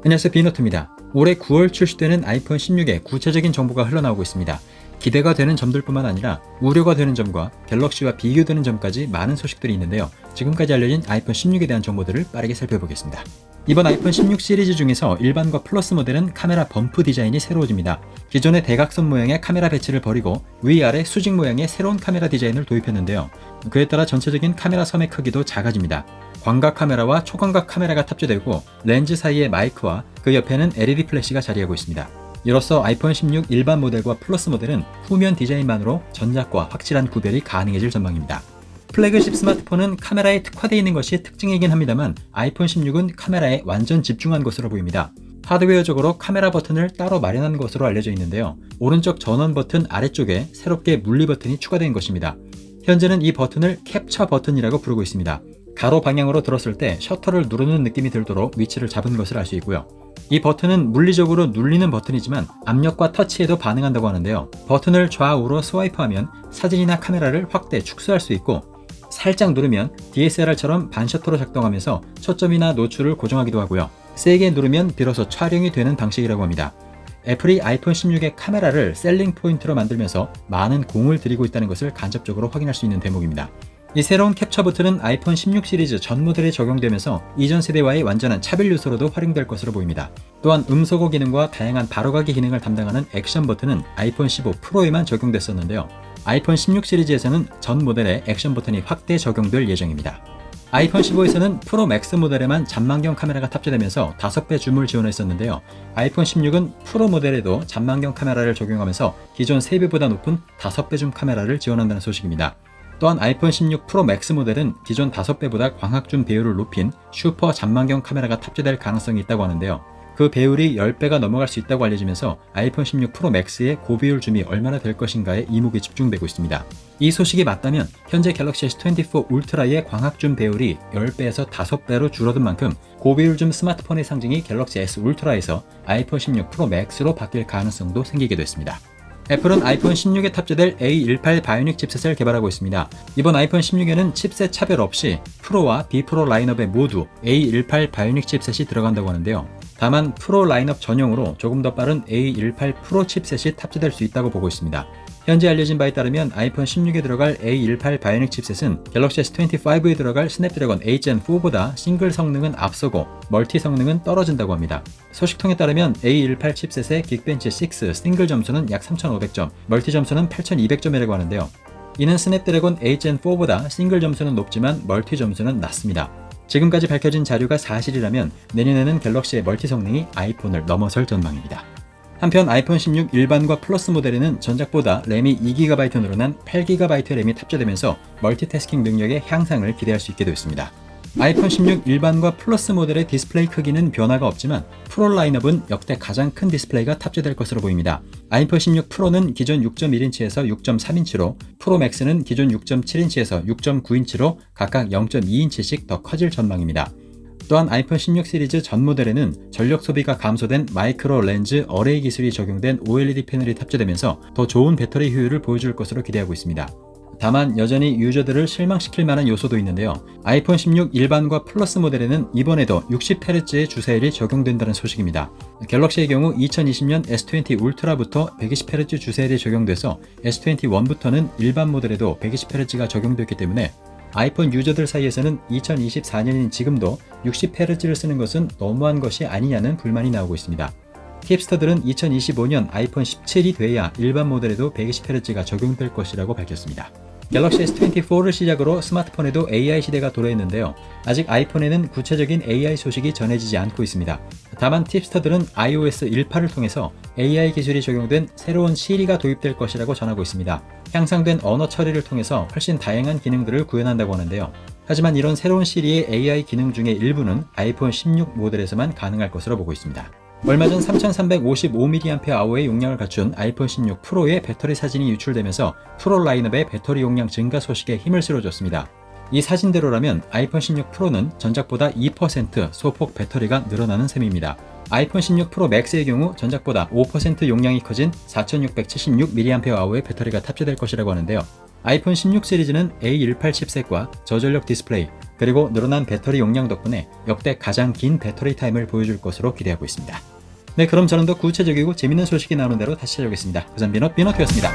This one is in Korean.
안녕하세요, 비노트입니다. 올해 9월 출시되는 아이폰 16의 구체적인 정보가 흘러나오고 있습니다. 기대가 되는 점들뿐만 아니라 우려가 되는 점과 갤럭시와 비교되는 점까지 많은 소식들이 있는데요. 지금까지 알려진 아이폰 16에 대한 정보들을 빠르게 살펴보겠습니다. 이번 아이폰 16 시리즈 중에서 일반과 플러스 모델은 카메라 범프 디자인이 새로워집니다. 기존의 대각선 모양의 카메라 배치를 버리고 위아래 수직 모양의 새로운 카메라 디자인을 도입했는데요. 그에 따라 전체적인 카메라 섬의 크기도 작아집니다. 광각 카메라와 초광각 카메라가 탑재되고 렌즈 사이에 마이크와 그 옆에는 LED 플래시가 자리하고 있습니다. 이로써 아이폰 16 일반 모델과 플러스 모델은 후면 디자인만으로 전작과 확실한 구별이 가능해질 전망입니다. 플래그십 스마트폰은 카메라에 특화되어 있는 것이 특징이긴 합니다만 아이폰 16은 카메라에 완전 집중한 것으로 보입니다. 하드웨어적으로 카메라 버튼을 따로 마련한 것으로 알려져 있는데요. 오른쪽 전원 버튼 아래쪽에 새롭게 물리 버튼이 추가된 것입니다. 현재는 이 버튼을 캡처 버튼이라고 부르고 있습니다. 가로 방향으로 들었을 때 셔터를 누르는 느낌이 들도록 위치를 잡은 것을 알 수 있고요. 이 버튼은 물리적으로 눌리는 버튼이지만 압력과 터치에도 반응한다고 하는데요. 버튼을 좌우로 스와이프하면 사진이나 카메라를 확대, 축소할 수 있고 살짝 누르면 DSLR처럼 반셔터로 작동하면서 초점이나 노출을 고정하기도 하고요. 세게 누르면 비로소 촬영이 되는 방식이라고 합니다. 애플이 아이폰 16의 카메라를 셀링 포인트로 만들면서 많은 공을 들이고 있다는 것을 간접적으로 확인할 수 있는 대목입니다. 이 새로운 캡처 버튼은 아이폰 16 시리즈 전 모델에 적용되면서 이전 세대와의 완전한 차별 요소로도 활용될 것으로 보입니다. 또한 음소거 기능과 다양한 바로가기 기능을 담당하는 액션 버튼은 아이폰 15 프로에만 적용됐었는데요. 아이폰 16 시리즈에서는 전 모델에 액션 버튼이 확대 적용될 예정입니다. 아이폰 15에서는 프로 맥스 모델에만 잔망경 카메라가 탑재되면서 5배 줌을 지원했었는데요. 아이폰 16은 프로 모델에도 잔망경 카메라를 적용하면서 기존 3배보다 높은 5배 줌 카메라를 지원한다는 소식입니다. 또한 아이폰 16 프로 맥스 모델은 기존 5배보다 광학줌 배율을 높인 슈퍼 잔망경 카메라가 탑재될 가능성이 있다고 하는데요. 그 배율이 10배가 넘어갈 수 있다고 알려지면서 아이폰 16 프로 맥스의 고배율 줌이 얼마나 될 것인가에 이목이 집중되고 있습니다. 이 소식이 맞다면 현재 갤럭시 S24 울트라의 광학줌 배율이 10배에서 5배로 줄어든 만큼 고배율 줌 스마트폰의 상징이 갤럭시 S 울트라에서 아이폰 16 프로 맥스로 바뀔 가능성도 생기게 됐습니다. 애플은 아이폰 16에 탑재될 A18 바이오닉 칩셋을 개발하고 있습니다. 이번 아이폰 16에는 칩셋 차별 없이 프로와 비프로 라인업에 모두 A18 바이오닉 칩셋이 들어간다고 하는데요. 다만 프로 라인업 전용으로 조금 더 빠른 A18 프로 칩셋이 탑재될 수 있다고 보고 있습니다. 현재 알려진 바에 따르면 아이폰 16에 들어갈 A18 바이오닉 칩셋은 갤럭시 S25에 들어갈 스냅드래곤 8gen4보다 싱글 성능은 앞서고 멀티 성능은 떨어진다고 합니다. 소식통에 따르면 A18 칩셋의 긱벤치 6 싱글 점수는 약 3500점, 멀티 점수는 8200점이라고 하는데요. 이는 스냅드래곤 8gen4보다 싱글 점수는 높지만 멀티 점수는 낮습니다. 지금까지 밝혀진 자료가 사실이라면 내년에는 갤럭시의 멀티 성능이 아이폰을 넘어설 전망입니다. 한편 아이폰 16 일반과 플러스 모델에는 전작보다 램이 2GB 늘어난 8GB 램이 탑재되면서 멀티태스킹 능력의 향상을 기대할 수 있게 되었습니다. 아이폰 16 일반과 플러스 모델의 디스플레이 크기는 변화가 없지만 프로 라인업은 역대 가장 큰 디스플레이가 탑재될 것으로 보입니다. 아이폰 16 프로는 기존 6.1인치에서 6.3인치로, 프로 맥스는 기존 6.7인치에서 6.9인치로 각각 0.2인치씩 더 커질 전망입니다. 또한 아이폰 16 시리즈 전 모델에는 전력 소비가 감소된 마이크로 렌즈 어레이 기술이 적용된 OLED 패널이 탑재되면서 더 좋은 배터리 효율을 보여줄 것으로 기대하고 있습니다. 다만 여전히 유저들을 실망시킬 만한 요소도 있는데요. 아이폰 16 일반과 플러스 모델에는 이번에도 60Hz의 주사율이 적용된다는 소식입니다. 갤럭시의 경우 2020년 S20 울트라부터 120Hz 주사율이 적용돼서 S21부터는 일반 모델에도 120Hz가 적용됐기 때문에 아이폰 유저들 사이에서는 2024년인 지금도 60Hz를 쓰는 것은 너무한 것이 아니냐는 불만이 나오고 있습니다. 팁스터들은 2025년 아이폰 17이 돼야 일반 모델에도 120Hz가 적용될 것이라고 밝혔습니다. 갤럭시 S24를 시작으로 스마트폰에도 AI 시대가 도래했는데요. 아직 아이폰에는 구체적인 AI 소식이 전해지지 않고 있습니다. 다만 팁스터들은 iOS 18을 통해서 AI 기술이 적용된 새로운 시리가 도입될 것이라고 전하고 있습니다. 향상된 언어 처리를 통해서 훨씬 다양한 기능들을 구현한다고 하는데요. 하지만 이런 새로운 시리의 AI 기능 중의 일부는 아이폰 16 모델에서만 가능할 것으로 보고 있습니다. 얼마 전 3355mAh의 용량을 갖춘 아이폰 16 프로의 배터리 사진이 유출되면서 프로 라인업의 배터리 용량 증가 소식에 힘을 실어줬습니다. 이 사진대로라면 아이폰 16 프로는 전작보다 2% 소폭 배터리가 늘어나는 셈입니다. 아이폰 16 프로 맥스의 경우 전작보다 5% 용량이 커진 4676mAh의 배터리가 탑재될 것이라고 하는데요. 아이폰 16 시리즈는 A18 칩셋과 저전력 디스플레이, 그리고 늘어난 배터리 용량 덕분에 역대 가장 긴 배터리 타임을 보여줄 것으로 기대하고 있습니다. 네, 그럼 저는 더 구체적이고 재밌는 소식이 나오는 대로 다시 찾아오겠습니다. 부산 비넛 비너트였습니다.